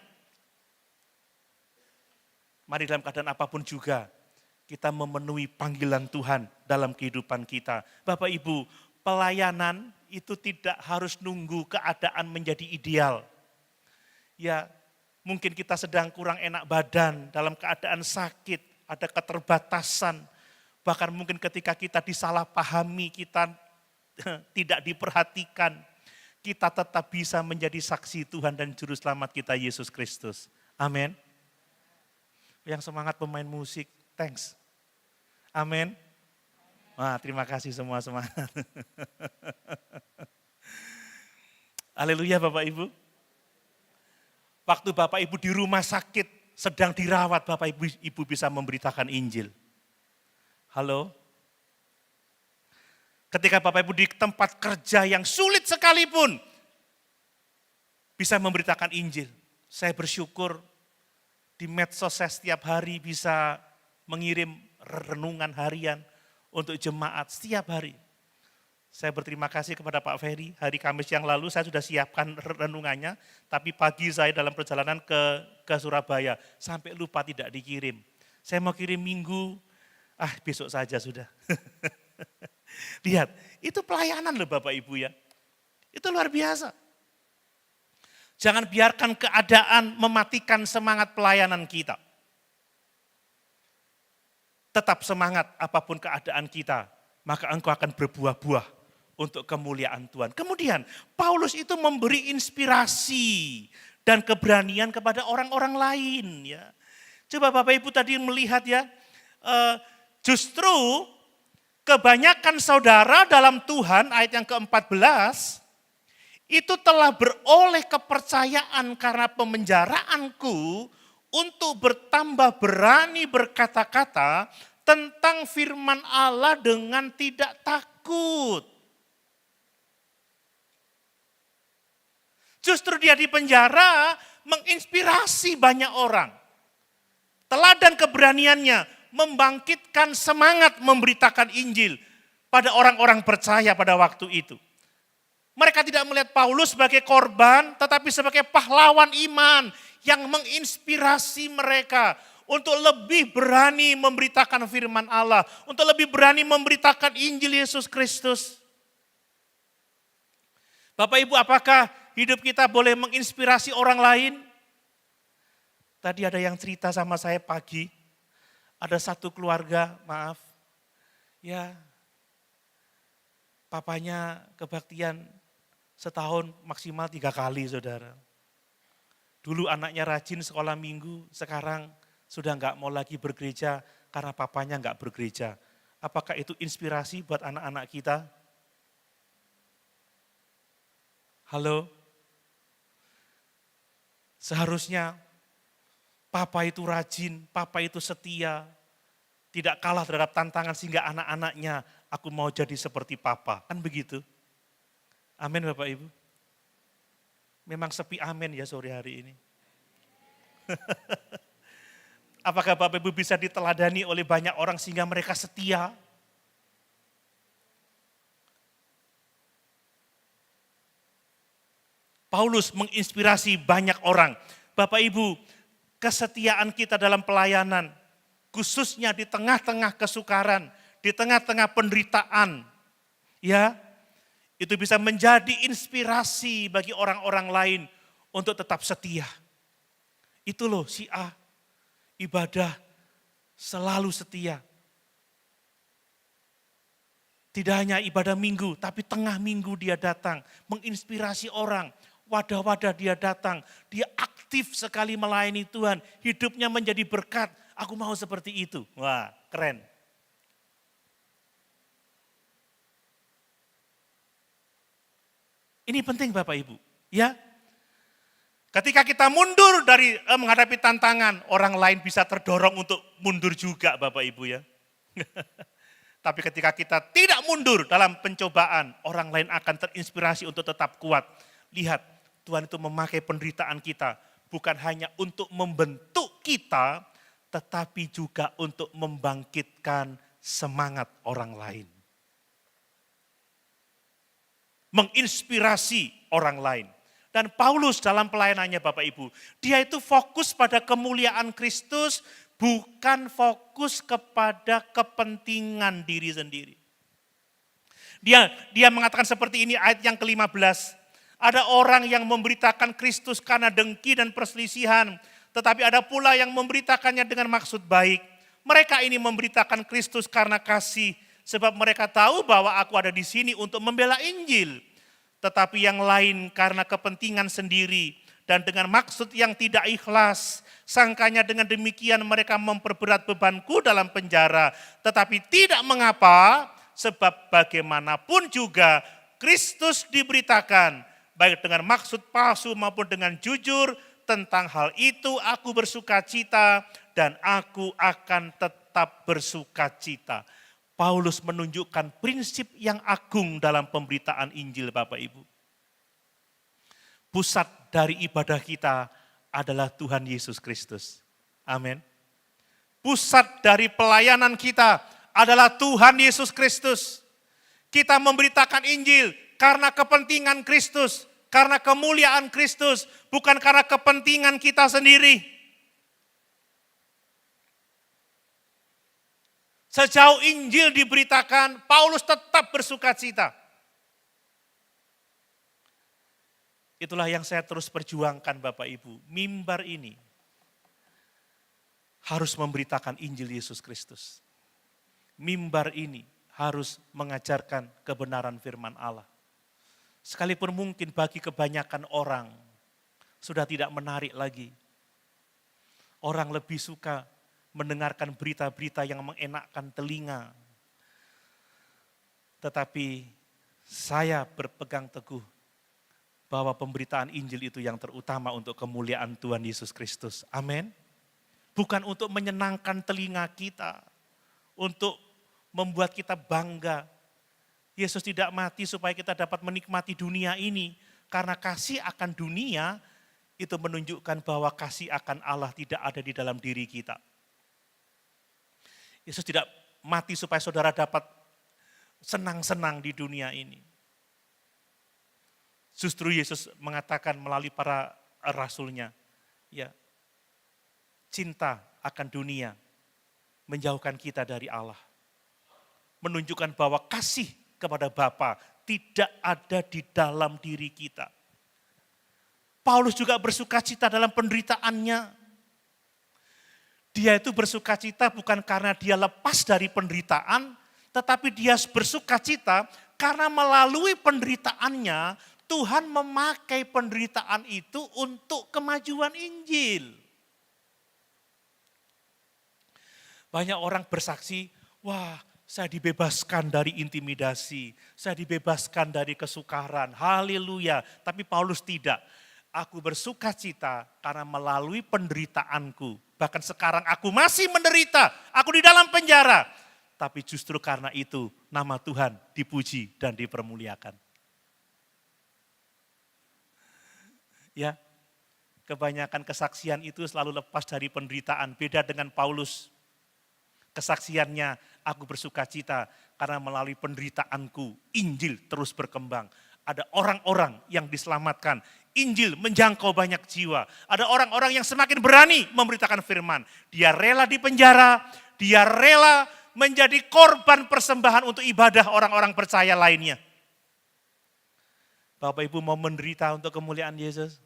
A: Mari dalam keadaan apapun juga kita memenuhi panggilan Tuhan dalam kehidupan kita. Bapak Ibu, pelayanan itu tidak harus nunggu keadaan menjadi ideal. Ya, mungkin kita sedang kurang enak badan, dalam keadaan sakit, ada keterbatasan. Bahkan mungkin ketika kita disalahpahami, kita tidak diperhatikan, kita tetap bisa menjadi saksi Tuhan dan Juru Selamat kita Yesus Kristus. Amin. Yang semangat pemain musik, thanks. Amin. Wah, terima kasih semua semangat. Haleluya Bapak Ibu. Waktu Bapak Ibu di rumah sakit, sedang dirawat, Bapak Ibu bisa memberitakan Injil. Halo? Ketika Bapak Ibu di tempat kerja yang sulit sekalipun, bisa memberitakan Injil. Saya bersyukur di medsos saya setiap hari bisa mengirim renungan harian untuk jemaat setiap hari. Saya berterima kasih kepada Pak Ferry, hari Kamis yang lalu saya sudah siapkan renungannya, tapi pagi saya dalam perjalanan ke Surabaya, sampai lupa tidak dikirim. Saya mau kirim Minggu, besok saja sudah. Lihat, itu pelayanan loh Bapak Ibu ya. Itu luar biasa. Jangan biarkan keadaan mematikan semangat pelayanan kita. Tetap semangat apapun keadaan kita, maka engkau akan berbuah-buah untuk kemuliaan Tuhan. Kemudian Paulus itu memberi inspirasi dan keberanian kepada orang-orang lain. Ya. Coba Bapak Ibu tadi melihat ya, justru kebanyakan saudara dalam Tuhan ayat yang ke-14 itu telah beroleh kepercayaan karena pemenjaraanku untuk bertambah berani berkata-kata tentang firman Allah dengan tidak takut. Justru dia di penjara menginspirasi banyak orang. Teladan keberaniannya membangkitkan semangat memberitakan Injil pada orang-orang percaya pada waktu itu. Mereka tidak melihat Paulus sebagai korban, tetapi sebagai pahlawan iman yang menginspirasi mereka untuk lebih berani memberitakan firman Allah, untuk lebih berani memberitakan Injil Yesus Kristus. Bapak Ibu, apakah hidup kita boleh menginspirasi orang lain? Tadi ada yang cerita sama saya pagi, ada satu keluarga, maaf, ya papanya kebaktian setahun maksimal 3 kali, saudara. Dulu anaknya rajin sekolah minggu, sekarang sudah enggak mau lagi bergereja karena papanya enggak bergereja. Apakah itu inspirasi buat anak-anak kita? Halo? Seharusnya papa itu rajin, papa itu setia, tidak kalah terhadap tantangan sehingga anak-anaknya, aku mau jadi seperti papa. Kan begitu? Amin Bapak Ibu. Memang sepi amin ya sore hari ini. Apakah Bapak Ibu bisa diteladani oleh banyak orang sehingga mereka setia? Paulus menginspirasi banyak orang. Bapak Ibu, kesetiaan kita dalam pelayanan, khususnya di tengah-tengah kesukaran, di tengah-tengah penderitaan, ya, itu bisa menjadi inspirasi bagi orang-orang lain untuk tetap setia. Itu loh si A, ibadah selalu setia. Tidak hanya ibadah minggu, tapi tengah minggu dia datang, menginspirasi orang. Wadah-wadah dia datang, dia aktif sekali melayani Tuhan, hidupnya menjadi berkat. Aku mau seperti itu. Wah, keren. Ini penting Bapak Ibu, ya. Ketika kita mundur dari menghadapi tantangan, orang lain bisa terdorong untuk mundur juga Bapak Ibu ya. Tapi ketika kita tidak mundur dalam pencobaan, orang lain akan terinspirasi untuk tetap kuat. Lihat, Tuhan itu memakai penderitaan kita bukan hanya untuk membentuk kita, tetapi juga untuk membangkitkan semangat orang lain. Menginspirasi orang lain. Dan Paulus dalam pelayanannya Bapak Ibu, dia itu fokus pada kemuliaan Kristus, bukan fokus kepada kepentingan diri sendiri. Dia mengatakan seperti ini ayat yang ke-15. Ada orang yang memberitakan Kristus karena dengki dan perselisihan, tetapi ada pula yang memberitakannya dengan maksud baik. Mereka ini memberitakan Kristus karena kasih, sebab mereka tahu bahwa aku ada di sini untuk membela Injil. Tetapi yang lain karena kepentingan sendiri dan dengan maksud yang tidak ikhlas. Sangkanya dengan demikian mereka memperberat bebanku dalam penjara. Tetapi tidak mengapa, sebab bagaimanapun juga Kristus diberitakan, baik dengan maksud palsu maupun dengan jujur. Tentang hal itu aku bersukacita dan aku akan tetap bersukacita. Paulus menunjukkan prinsip yang agung dalam pemberitaan Injil Bapak Ibu. Pusat dari ibadah kita adalah Tuhan Yesus Kristus. Amin. Pusat dari pelayanan kita adalah Tuhan Yesus Kristus. Kita memberitakan Injil karena kepentingan Kristus, karena kemuliaan Kristus, bukan karena kepentingan kita sendiri. Sejauh Injil diberitakan, Paulus tetap bersukacita. Itulah yang saya terus perjuangkan Bapak Ibu. Mimbar ini harus memberitakan Injil Yesus Kristus. Mimbar ini harus mengajarkan kebenaran firman Allah. Sekalipun mungkin bagi kebanyakan orang sudah tidak menarik lagi. Orang lebih suka mendengarkan berita-berita yang mengenakkan telinga. Tetapi saya berpegang teguh bahwa pemberitaan Injil itu yang terutama untuk kemuliaan Tuhan Yesus Kristus. Amin. Bukan untuk menyenangkan telinga kita, untuk membuat kita bangga. Yesus tidak mati supaya kita dapat menikmati dunia ini. Karena kasih akan dunia itu menunjukkan bahwa kasih akan Allah tidak ada di dalam diri kita. Yesus tidak mati supaya saudara dapat senang-senang di dunia ini. Justru Yesus mengatakan melalui para rasulnya, ya, cinta akan dunia menjauhkan kita dari Allah. Menunjukkan bahwa kasih kepada Bapa tidak ada di dalam diri kita. Paulus juga bersukacita dalam penderitaannya. Dia itu bersukacita bukan karena dia lepas dari penderitaan, tetapi dia bersukacita karena melalui penderitaannya, Tuhan memakai penderitaan itu untuk kemajuan Injil. Banyak orang bersaksi, wah, saya dibebaskan dari intimidasi, saya dibebaskan dari kesukaran, haleluya. Tapi Paulus tidak. Aku bersukacita karena melalui penderitaanku. Bahkan sekarang aku masih menderita, aku di dalam penjara. Tapi justru karena itu nama Tuhan dipuji dan dipermuliakan. Ya, kebanyakan kesaksian itu selalu lepas dari penderitaan. Beda dengan Paulus. Kesaksiannya, aku bersukacita karena melalui penderitaanku, Injil terus berkembang. Ada orang-orang yang diselamatkan, Injil menjangkau banyak jiwa. Ada orang-orang yang semakin berani memberitakan firman. Dia rela di penjara, dia rela menjadi korban persembahan untuk ibadah orang-orang percaya lainnya. Bapak Ibu mau menderita untuk kemuliaan Yesus?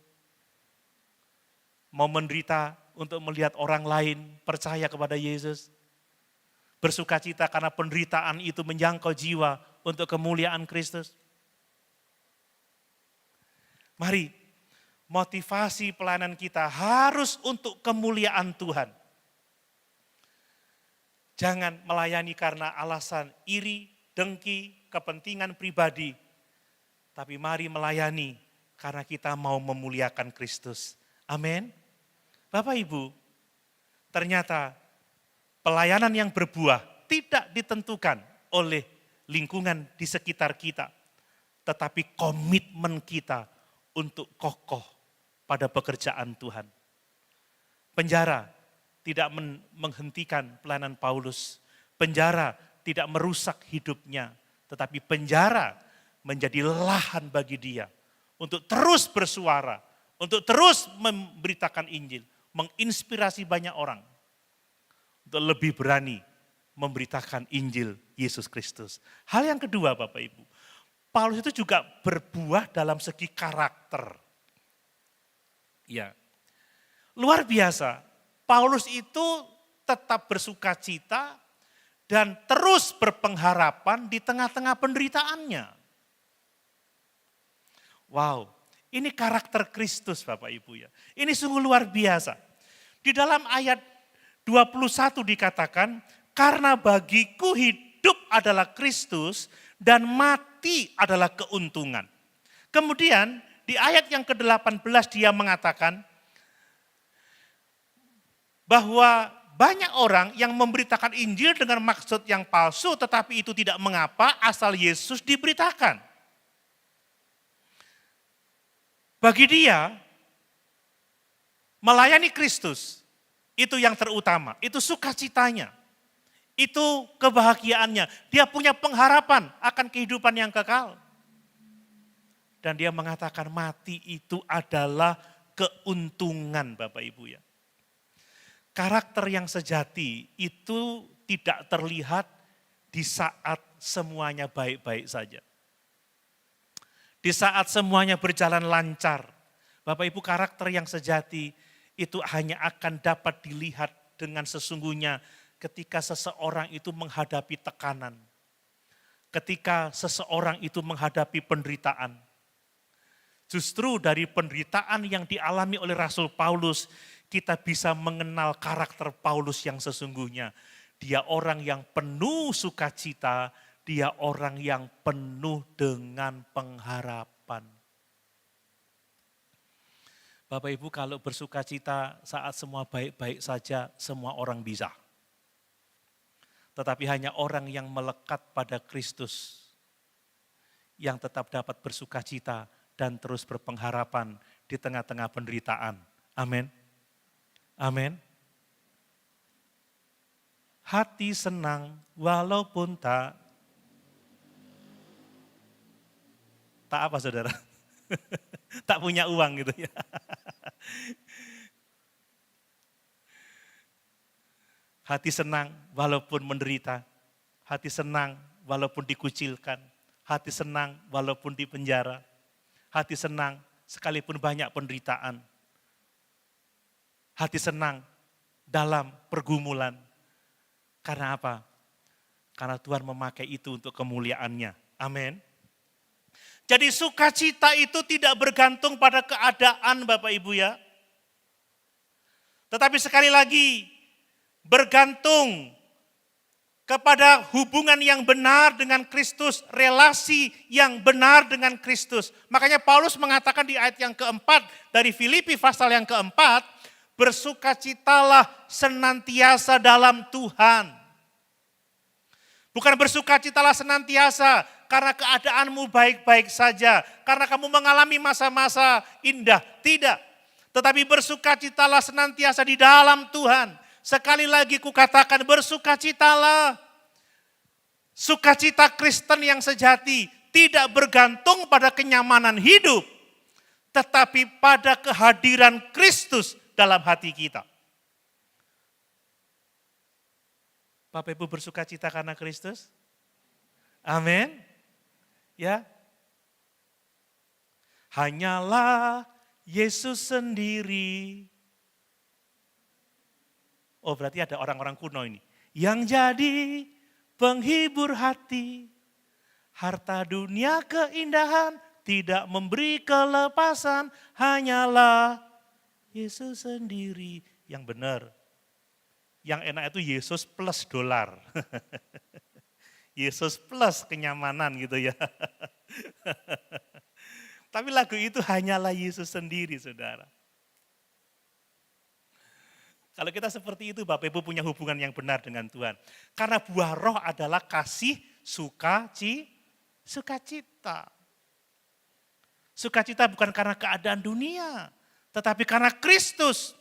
A: Mau menderita untuk melihat orang lain percaya kepada Yesus? Bersukacita karena penderitaan itu menjangkau jiwa untuk kemuliaan Kristus. Mari, motivasi pelayanan kita harus untuk kemuliaan Tuhan. Jangan melayani karena alasan iri, dengki, kepentingan pribadi. Tapi mari melayani karena kita mau memuliakan Kristus. Amin. Bapak Ibu, ternyata pelayanan yang berbuah tidak ditentukan oleh lingkungan di sekitar kita. Tetapi komitmen kita untuk kokoh pada pekerjaan Tuhan. Penjara tidak menghentikan pelayanan Paulus. Penjara tidak merusak hidupnya. Tetapi penjara menjadi lahan bagi dia. Untuk terus bersuara. Untuk terus memberitakan Injil. Menginspirasi banyak orang. Untuk lebih berani memberitakan Injil Yesus Kristus. Hal yang kedua Bapak Ibu, Paulus itu juga berbuah dalam segi karakter. Ya, luar biasa, Paulus itu tetap bersukacita dan terus berpengharapan di tengah-tengah penderitaannya. Wow, ini karakter Kristus Bapak Ibu ya. Ini sungguh luar biasa. Di dalam ayat 21 dikatakan, karena bagiku hidup adalah Kristus dan mati adalah keuntungan. Kemudian di ayat yang ke-18 dia mengatakan bahwa banyak orang yang memberitakan Injil dengan maksud yang palsu, tetapi itu tidak mengapa asal Yesus diberitakan. Bagi dia, melayani Kristus itu yang terutama, itu sukacitanya, itu kebahagiaannya. Dia punya pengharapan akan kehidupan yang kekal. Dan dia mengatakan mati itu adalah keuntungan Bapak Ibu ya. Karakter yang sejati itu tidak terlihat di saat semuanya baik-baik saja. Di saat semuanya berjalan lancar, Bapak Ibu, karakter yang sejati itu hanya akan dapat dilihat dengan sesungguhnya ketika seseorang itu menghadapi tekanan. Ketika seseorang itu menghadapi penderitaan. Justru dari penderitaan yang dialami oleh Rasul Paulus, kita bisa mengenal karakter Paulus yang sesungguhnya. Dia orang yang penuh sukacita, dia orang yang penuh dengan pengharapan. Bapak Ibu, kalau bersukacita saat semua baik-baik saja, semua orang bisa. Tetapi hanya orang yang melekat pada Kristus yang tetap dapat bersukacita dan terus berpengharapan di tengah-tengah penderitaan. Amin. Amin. Hati senang walaupun tak apa saudara? Tak punya uang gitu ya. Hati senang walaupun menderita. Hati senang walaupun dikucilkan. Hati senang walaupun dipenjara. Hati senang sekalipun banyak penderitaan. Hati senang dalam pergumulan. Karena apa? Karena Tuhan memakai itu untuk kemuliaan-Nya. Amin. Jadi sukacita itu tidak bergantung pada keadaan Bapak Ibu ya. Tetapi sekali lagi bergantung kepada hubungan yang benar dengan Kristus, relasi yang benar dengan Kristus. Makanya Paulus mengatakan di ayat yang keempat dari Filipi pasal yang keempat, bersukacitalah senantiasa dalam Tuhan. Bukan bersukacitalah senantiasa karena keadaanmu baik-baik saja, karena kamu mengalami masa-masa indah. Tidak. Tetapi bersukacitalah senantiasa di dalam Tuhan. Sekali lagi kukatakan bersukacitalah. Sukacita Kristen yang sejati tidak bergantung pada kenyamanan hidup, tetapi pada kehadiran Kristus dalam hati kita. Bapak Ibu bersukacita karena Kristus? Amin. Ya. Hanyalah Yesus sendiri. Oh, berarti ada orang-orang kuno ini. Yang jadi penghibur hati. Harta dunia keindahan tidak memberi kelepasan. Hanyalah Yesus sendiri yang benar. Yang enak itu Yesus plus dolar. Yesus plus kenyamanan gitu ya. Tapi lagu itu hanyalah Yesus sendiri, saudara. Kalau kita seperti itu, Bapak Ibu punya hubungan yang benar dengan Tuhan. Karena buah roh adalah kasih, sukacita. Sukacita bukan karena keadaan dunia, tetapi karena Kristus.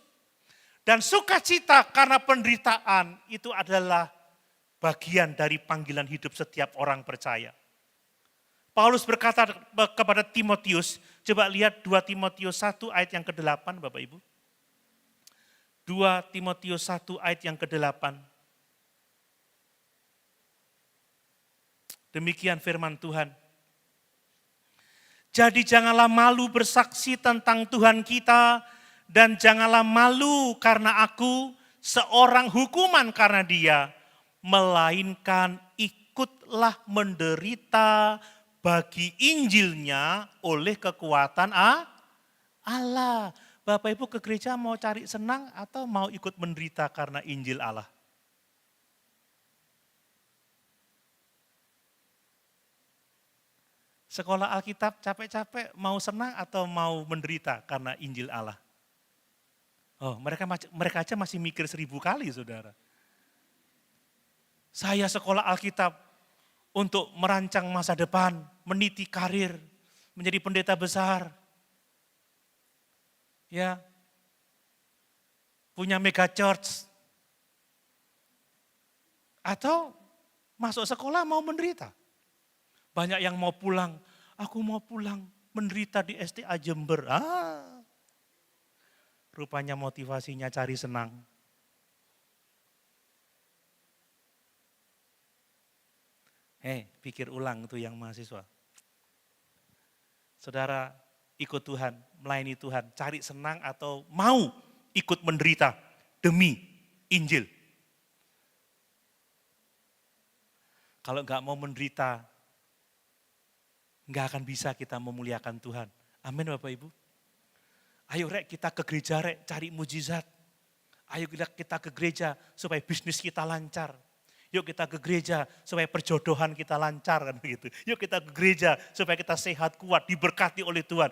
A: Dan sukacita karena penderitaan itu adalah bagian dari panggilan hidup setiap orang percaya. Paulus berkata kepada Timotius, coba lihat 2 Timotius 1 ayat yang ke-8 Bapak Ibu. 2 Timotius 1 ayat yang ke-8. Demikian firman Tuhan. Jadi janganlah malu bersaksi tentang Tuhan kita, dan janganlah malu karena aku seorang hukuman karena dia, melainkan ikutlah menderita bagi Injilnya oleh kekuatan Allah. Bapak Ibu ke gereja mau cari senang atau mau ikut menderita karena Injil Allah? Sekolah Alkitab capek-capek mau senang atau mau menderita karena Injil Allah? Oh, mereka aja masih mikir 1000 kali, saudara. Saya sekolah Alkitab untuk merancang masa depan, meniti karir, menjadi pendeta besar. Ya, punya mega church. Atau masuk sekolah mau menderita. Banyak yang mau pulang, aku mau pulang menderita di STA Jember. Rupanya motivasinya cari senang. Pikir ulang tuh yang mahasiswa. Saudara ikut Tuhan, melayani Tuhan, cari senang atau mau ikut menderita demi Injil? Kalau enggak mau menderita, enggak akan bisa kita memuliakan Tuhan. Amin Bapak Ibu. Ayo rek kita ke gereja rek, cari mujizat. Ayo kita ke gereja supaya bisnis kita lancar. Yuk kita ke gereja supaya perjodohan kita lancar kan begitu. Yuk kita ke gereja supaya kita sehat, kuat, diberkati oleh Tuhan.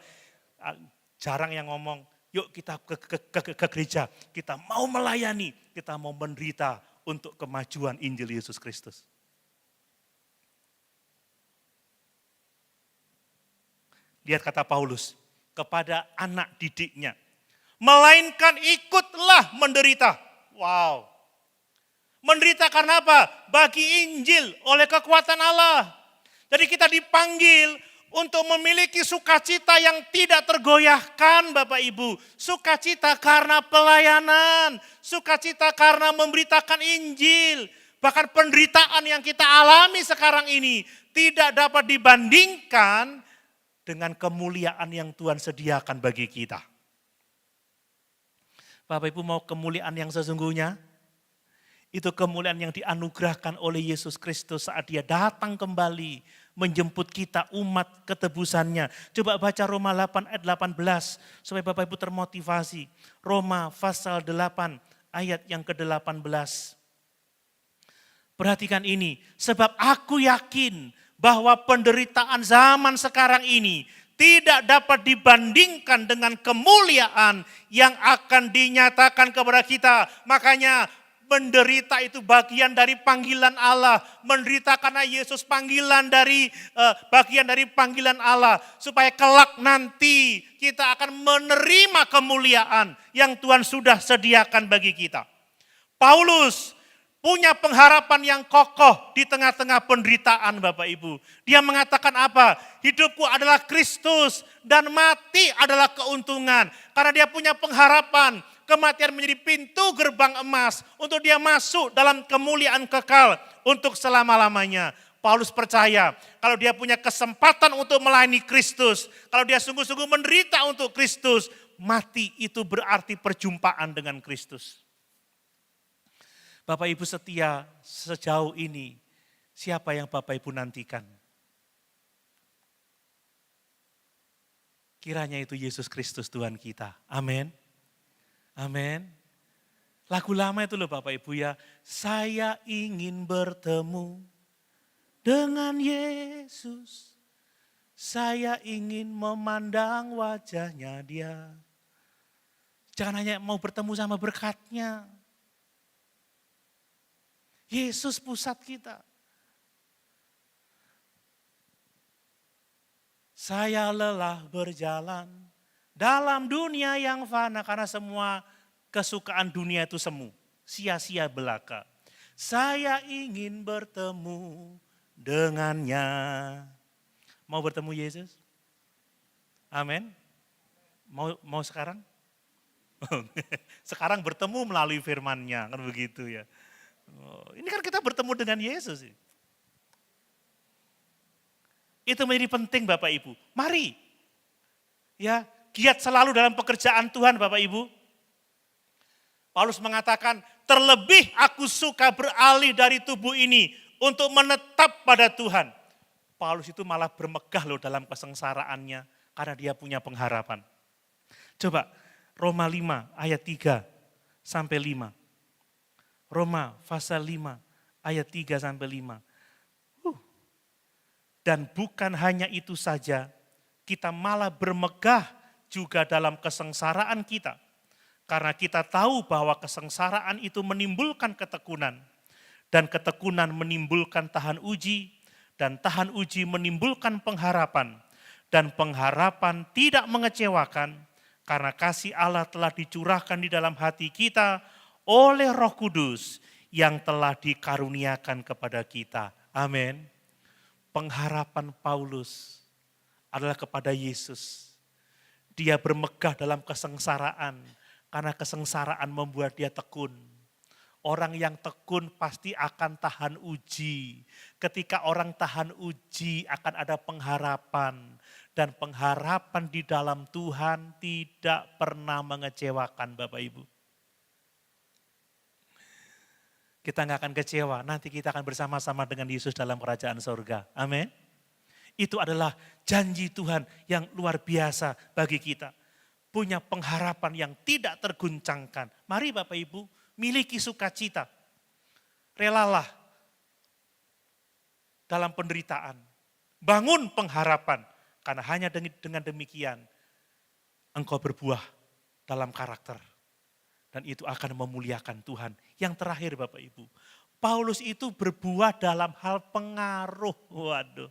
A: Jarang yang ngomong, yuk kita ke gereja, kita mau melayani, kita mau menderita untuk kemajuan Injil Yesus Kristus. Lihat kata Paulus kepada anak didiknya, melainkan ikutlah menderita. Wow. Menderita karena apa? Bagi Injil oleh kekuatan Allah. Jadi kita dipanggil untuk memiliki sukacita yang tidak tergoyahkan Bapak Ibu. Sukacita karena pelayanan, sukacita karena memberitakan Injil. Bahkan penderitaan yang kita alami sekarang ini tidak dapat dibandingkan dengan kemuliaan yang Tuhan sediakan bagi kita. Bapak Ibu mau kemuliaan yang sesungguhnya? Itu kemuliaan yang dianugerahkan oleh Yesus Kristus saat dia datang kembali menjemput kita umat ketebusannya. Coba baca Roma 8 ayat 18 supaya Bapak Ibu termotivasi. Roma pasal 8 ayat yang ke-18. Perhatikan ini, sebab aku yakin bahwa penderitaan zaman sekarang ini tidak dapat dibandingkan dengan kemuliaan yang akan dinyatakan kepada kita. Makanya menderita itu bagian dari panggilan Allah. Menderita karena Yesus bagian dari panggilan Allah. Supaya kelak nanti kita akan menerima kemuliaan yang Tuhan sudah sediakan bagi kita. Paulus punya pengharapan yang kokoh di tengah-tengah penderitaan Bapak Ibu. Dia mengatakan apa? Hidupku adalah Kristus dan mati adalah keuntungan. Karena dia punya pengharapan. Kematian menjadi pintu gerbang emas untuk dia masuk dalam kemuliaan kekal untuk selama-lamanya. Paulus percaya kalau dia punya kesempatan untuk melayani Kristus, kalau dia sungguh-sungguh menderita untuk Kristus, mati itu berarti perjumpaan dengan Kristus. Bapak Ibu setia sejauh ini, siapa yang Bapak Ibu nantikan? Kiranya itu Yesus Kristus Tuhan kita. Amin. Amin. Lagu lama itu loh Bapak Ibu ya. Saya ingin bertemu dengan Yesus. Saya ingin memandang wajahnya dia. Jangan hanya mau bertemu sama berkatnya. Yesus pusat kita. Saya lelah berjalan dalam dunia yang fana karena semua kesukaan dunia itu semu, sia-sia belaka. Saya ingin bertemu dengannya. Mau bertemu Yesus? Amin. Mau sekarang? Sekarang bertemu melalui firman-Nya, kan begitu ya. Ini kan kita bertemu dengan Yesus. Itu menjadi penting Bapak Ibu. Mari ya giat selalu dalam pekerjaan Tuhan Bapak Ibu. Paulus mengatakan, terlebih aku suka beralih dari tubuh ini untuk menetap pada Tuhan. Paulus itu malah bermegah loh dalam kesengsaraannya karena dia punya pengharapan. Coba Roma 5 ayat 3 sampai 5. Roma pasal 5 ayat 3 sampai 5. Dan bukan hanya itu saja, kita malah bermegah juga dalam kesengsaraan kita. Karena kita tahu bahwa kesengsaraan itu menimbulkan ketekunan. Dan ketekunan menimbulkan tahan uji. Dan tahan uji menimbulkan pengharapan. Dan pengharapan tidak mengecewakan. Karena kasih Allah telah dicurahkan di dalam hati kita oleh Roh Kudus yang telah dikaruniakan kepada kita. Amin. Pengharapan Paulus adalah kepada Yesus. Dia bermegah dalam kesengsaraan karena kesengsaraan membuat dia tekun. Orang yang tekun pasti akan tahan uji. Ketika orang tahan uji akan ada pengharapan. Dan pengharapan di dalam Tuhan tidak pernah mengecewakan Bapak Ibu. Kita nggak akan kecewa, nanti kita akan bersama-sama dengan Yesus dalam kerajaan sorga. Amin. Itu adalah janji Tuhan yang luar biasa bagi kita. Punya pengharapan yang tidak terguncangkan. Mari Bapak Ibu, miliki sukacita. Relalah dalam penderitaan. Bangun pengharapan. Karena hanya dengan demikian engkau berbuah dalam karakter. Dan itu akan memuliakan Tuhan. Yang terakhir Bapak Ibu, Paulus itu berbuah dalam hal pengaruh. Waduh.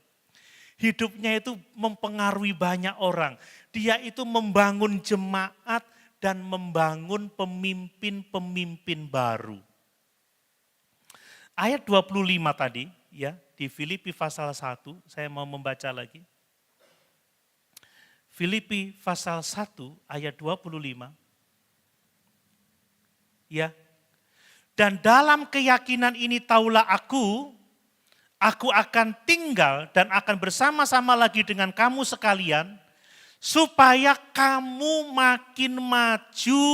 A: Hidupnya itu mempengaruhi banyak orang. Dia itu membangun jemaat dan membangun pemimpin-pemimpin baru. Ayat 25 tadi ya di Filipi pasal 1, saya mau membaca lagi. Filipi pasal 1 ayat 25. Ya. Dan dalam keyakinan ini taulah aku akan tinggal dan akan bersama-sama lagi dengan kamu sekalian, supaya kamu makin maju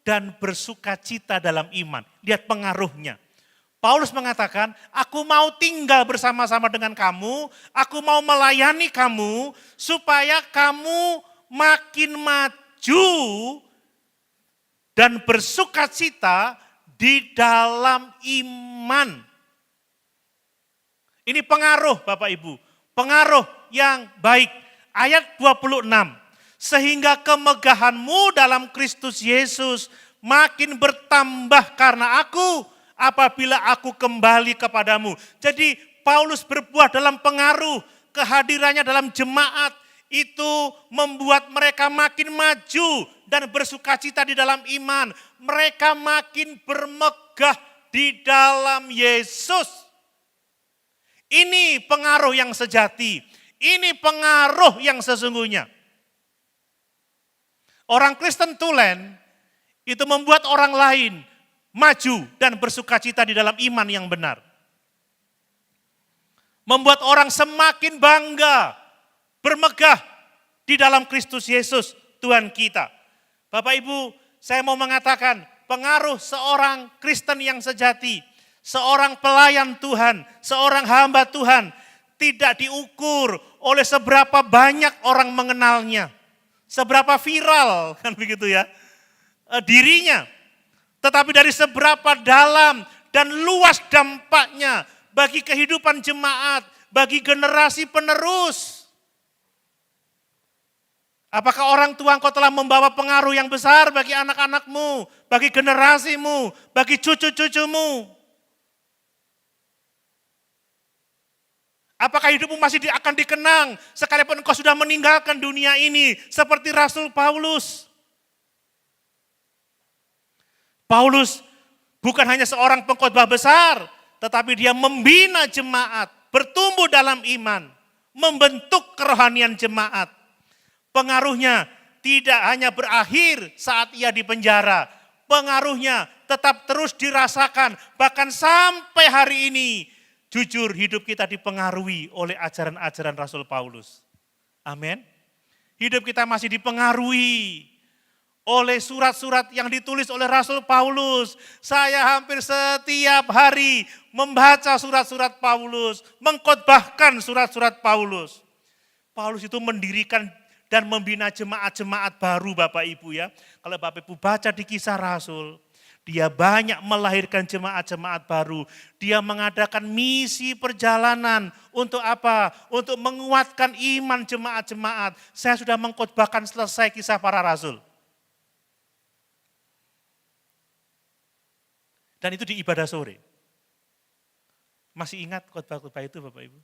A: dan bersukacita dalam iman. Lihat pengaruhnya. Paulus mengatakan, aku mau tinggal bersama-sama dengan kamu, aku mau melayani kamu, supaya kamu makin maju dan bersukacita di dalam iman. Ini pengaruh Bapak Ibu, pengaruh yang baik. Ayat 26, sehingga kemegahanmu dalam Kristus Yesus makin bertambah karena aku apabila aku kembali kepadamu. Jadi Paulus berbuah dalam pengaruh, kehadirannya dalam jemaat itu membuat mereka makin maju dan bersukacita di dalam iman. Mereka makin bermegah di dalam Yesus. Ini pengaruh yang sejati. Ini pengaruh yang sesungguhnya. Orang Kristen tulen itu membuat orang lain maju dan bersukacita di dalam iman yang benar. Membuat orang semakin bangga, bermegah di dalam Kristus Yesus Tuhan kita. Bapak Ibu, saya mau mengatakan pengaruh seorang Kristen yang sejati, seorang pelayan Tuhan, seorang hamba Tuhan, tidak diukur oleh seberapa banyak orang mengenalnya. Seberapa viral, kan begitu ya, dirinya. Tetapi dari seberapa dalam dan luas dampaknya bagi kehidupan jemaat, bagi generasi penerus. Apakah orang tua engkau telah membawa pengaruh yang besar bagi anak-anakmu, bagi generasimu, bagi cucu-cucumu? Apakah hidupmu masih akan dikenang sekalipun engkau sudah meninggalkan dunia ini seperti Rasul Paulus? Paulus bukan hanya seorang pengkhotbah besar, tetapi dia membina jemaat, bertumbuh dalam iman, membentuk kerohanian jemaat. Pengaruhnya tidak hanya berakhir saat ia di penjara, pengaruhnya tetap terus dirasakan, bahkan sampai hari ini. Jujur hidup kita dipengaruhi oleh ajaran-ajaran Rasul Paulus. Amin. Hidup kita masih dipengaruhi oleh surat-surat yang ditulis oleh Rasul Paulus. Saya hampir setiap hari membaca surat-surat Paulus, mengkhotbahkan surat-surat Paulus. Paulus itu mendirikan dan membina jemaat-jemaat baru Bapak Ibu ya. Kalau Bapak Ibu baca di Kisah Rasul, dia banyak melahirkan jemaat-jemaat baru. Dia mengadakan misi perjalanan. Untuk apa? Untuk menguatkan iman jemaat-jemaat. Saya sudah mengkhotbahkan selesai Kisah Para Rasul. Dan itu di ibadah sore. Masih ingat khotbah-khotbah itu Bapak Ibu?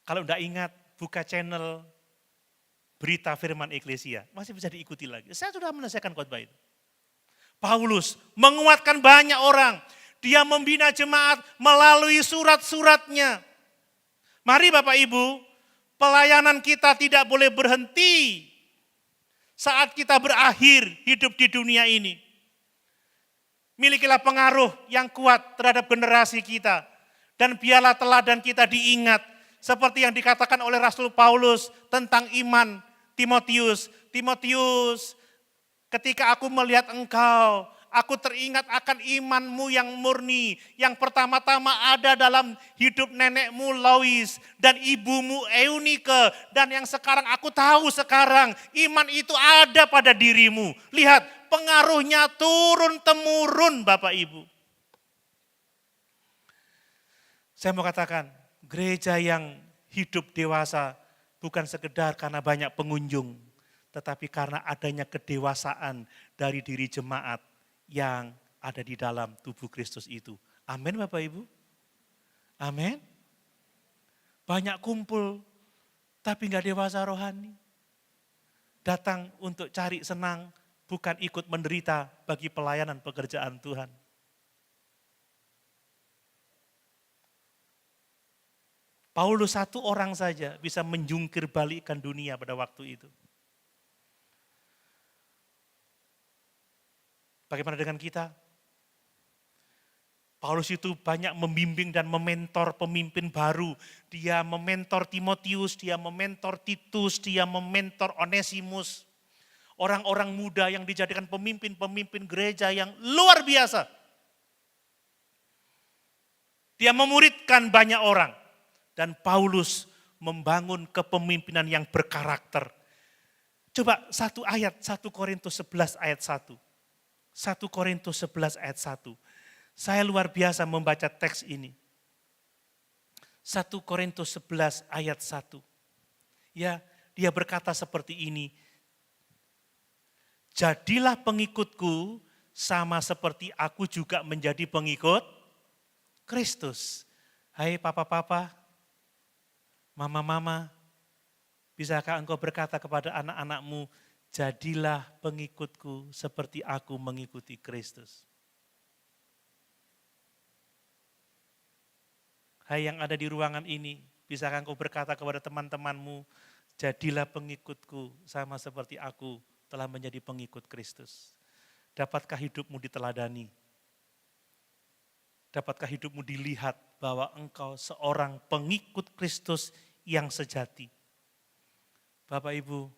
A: Kalau enggak ingat, buka channel Berita Firman Eklesia. Masih bisa diikuti lagi. Saya sudah menyelesaikan khotbah itu. Paulus menguatkan banyak orang. Dia membina jemaat melalui surat-suratnya. Mari Bapak Ibu, pelayanan kita tidak boleh berhenti saat kita berakhir hidup di dunia ini. Milikilah pengaruh yang kuat terhadap generasi kita. Dan biarlah teladan kita diingat. Seperti yang dikatakan oleh Rasul Paulus tentang iman Timotius. Timotius, ketika aku melihat engkau, aku teringat akan imanmu yang murni. Yang pertama-tama ada dalam hidup nenekmu Lois dan ibumu Eunike. Dan yang sekarang aku tahu sekarang, iman itu ada pada dirimu. Lihat, pengaruhnya turun-temurun Bapak Ibu. Saya mau katakan, gereja yang hidup dewasa bukan sekedar karena banyak pengunjung, tetapi karena adanya kedewasaan dari diri jemaat yang ada di dalam tubuh Kristus itu. Amin Bapak Ibu. Amin. Banyak kumpul, tapi nggak dewasa rohani. Datang untuk cari senang, bukan ikut menderita bagi pelayanan pekerjaan Tuhan. Paulus satu orang saja bisa menjungkir balikkan dunia pada waktu itu. Bagaimana dengan kita? Paulus itu banyak membimbing dan mementor pemimpin baru. Dia mementor Timotius, dia mementor Titus, dia mementor Onesimus. Orang-orang muda yang dijadikan pemimpin-pemimpin gereja yang luar biasa. Dia memuridkan banyak orang. Dan Paulus membangun kepemimpinan yang berkarakter. Coba satu ayat, 1 Korintus 11 ayat 1. 1 Korintus 11 ayat 1. Saya luar biasa membaca teks ini. 1 Korintus 11 ayat 1. Ya, dia berkata seperti ini. Jadilah pengikutku sama seperti aku juga menjadi pengikut Kristus. Hai papa-papa, mama-mama, bisakah engkau berkata kepada anak-anakmu, jadilah pengikutku seperti aku mengikuti Kristus. Hai yang ada di ruangan ini, bisakah engkau berkata kepada teman-temanmu, jadilah pengikutku sama seperti aku telah menjadi pengikut Kristus. Dapatkah hidupmu diteladani? Dapatkah hidupmu dilihat bahwa engkau seorang pengikut Kristus yang sejati? Bapak Ibu,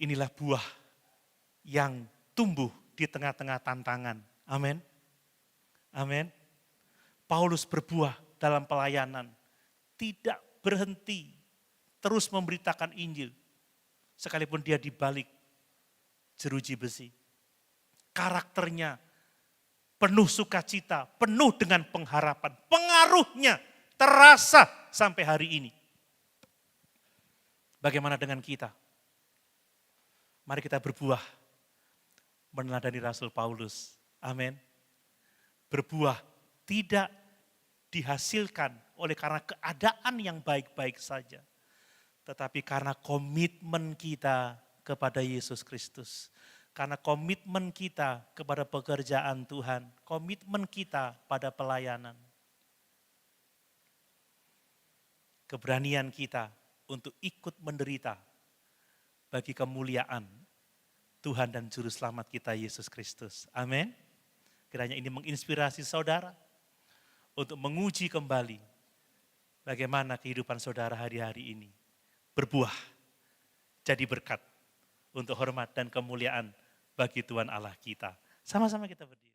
A: inilah buah yang tumbuh di tengah-tengah tantangan. Amin. Amin. Paulus berbuah dalam pelayanan, tidak berhenti, terus memberitakan Injil, sekalipun dia di balik jeruji besi. Karakternya penuh sukacita, penuh dengan pengharapan. Pengaruhnya terasa sampai hari ini. Bagaimana dengan kita? Mari kita berbuah meneladani Rasul Paulus. Amin. Berbuah tidak dihasilkan oleh karena keadaan yang baik-baik saja. Tetapi karena komitmen kita kepada Yesus Kristus. Karena komitmen kita kepada pekerjaan Tuhan, komitmen kita pada pelayanan. Keberanian kita untuk ikut menderita bagi kemuliaan Tuhan dan Juru Selamat kita Yesus Kristus. Amin. Kiranya ini menginspirasi saudara untuk menguji kembali bagaimana kehidupan saudara hari-hari ini. Berbuah, jadi berkat untuk hormat dan kemuliaan bagi Tuhan Allah kita. Sama-sama kita berdiri.